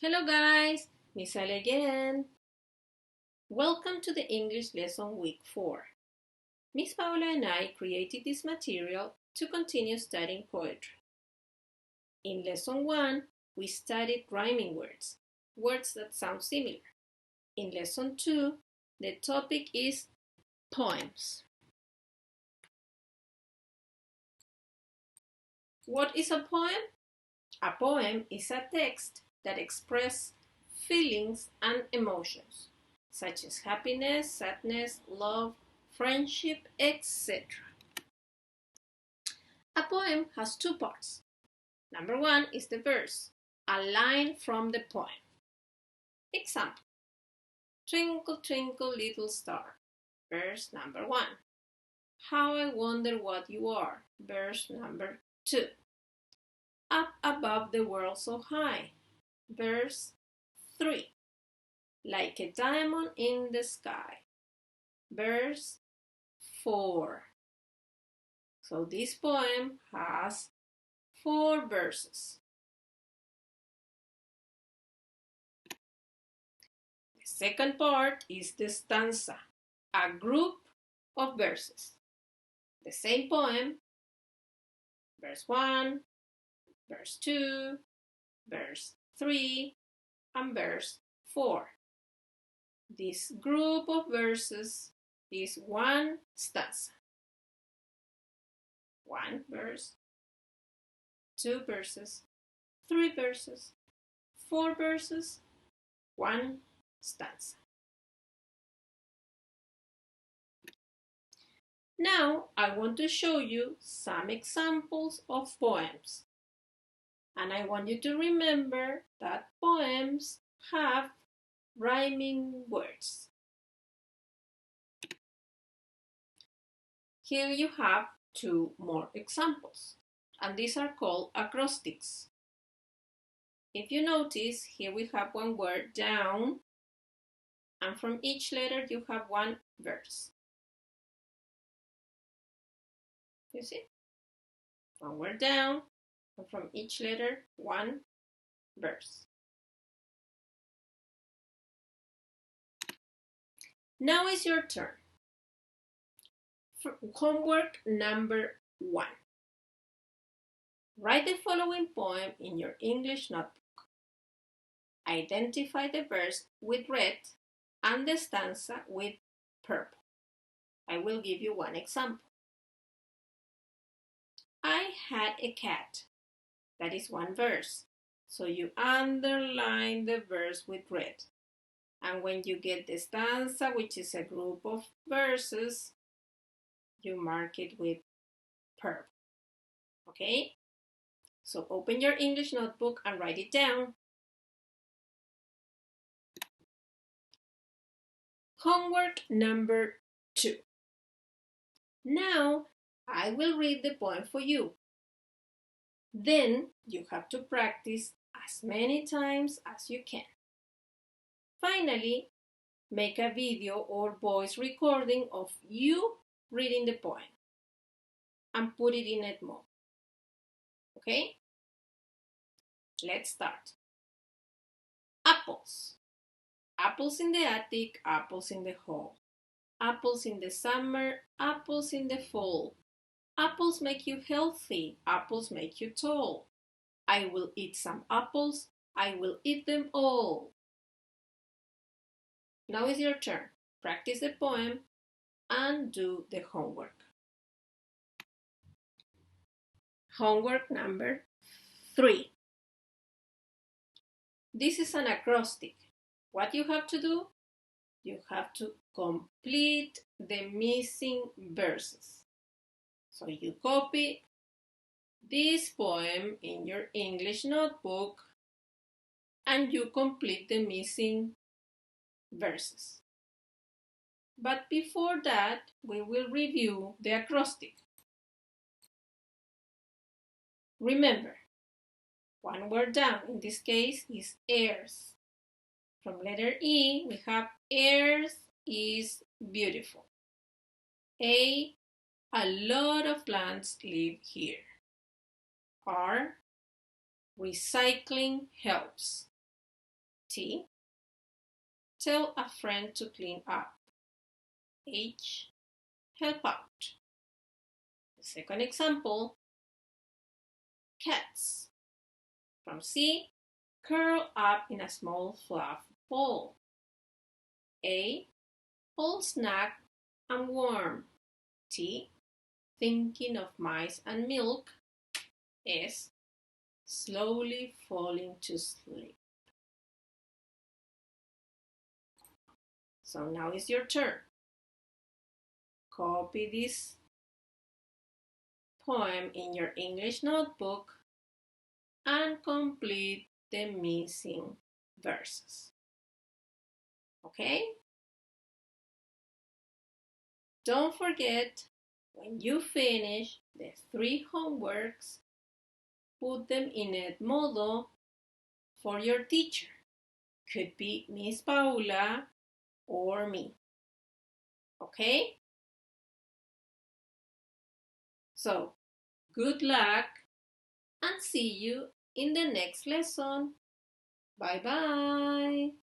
Hello guys, Miss Ali again. Welcome to the English lesson week 4. Miss Paula and I created this material to continue studying poetry. In lesson 1, we studied rhyming words, words that sound similar. In lesson 2, the topic is poems. What is a poem? A poem is a text that expresses feelings and emotions, such as happiness, sadness, love, friendship, etc. A poem has two parts. Number 1 is the verse, a line from the poem. Example: Twinkle, twinkle, little star. Verse number 1. How I wonder what you are. Verse number 2. Up above the world so high. Verse 3. Like a diamond in the sky. Verse 4. So this poem has 4 verses. The second part is the stanza, a group of verses. The same poem, verse 1, verse 2, verse 3, and verse 4. This group of verses is one stanza. 1 verse, 2 verses, 3 verses, 4 verses, 1 stanza. Now I want to show you some examples of poems. And I want you to remember that poems have rhyming words. Here you have 2 more examples, and these are called acrostics. If you notice, here we have one word down, and from each letter you have 1 verse. You see? One word down, and from each letter 1 verse. Now is your turn. For homework number 1. Write the following poem in your English notebook. Identify the verse with red and the stanza with purple. I will give you one example. I had a cat. That is 1 verse. So you underline the verse with red. And when you get the stanza, which is a group of verses, you mark it with purple. Okay? So open your English notebook and write it down. Homework number 2. Now I will read the poem for you. Then you have to practice as many times as you can. Finally, make a video or voice recording of you reading the poem and put it in Edmo. Okay? Let's start. Apples. Apples in the attic, apples in the hall. Apples in the summer, apples in the fall. Apples make you healthy, apples make you tall. I will eat some apples, I will eat them all. Now is your turn. Practice the poem and do the homework. Homework number 3. This is an acrostic. What you have to do? You have to complete the missing verses. So you copy this poem in your English notebook and you complete the missing verses. But before that, we will review the acrostic. Remember, 1 word down, in this case, is airs. From letter E, we have airs is beautiful. A lot of plants live here. R, recycling helps. T. Tell a friend to clean up. H. Help out. The second example, cats. From C. Curl up in a small fluff ball. A. All snug and warm. T. Thinking of mice and milk. S. Slowly falling to sleep. So now is your turn. Copy this poem in your English notebook and complete the missing verses. Okay? Don't forget, when you finish the 3 homeworks, put them in Edmodo for your teacher. Could be Miss Paula or me. Okay? So, good luck and see you in the next lesson. Bye bye.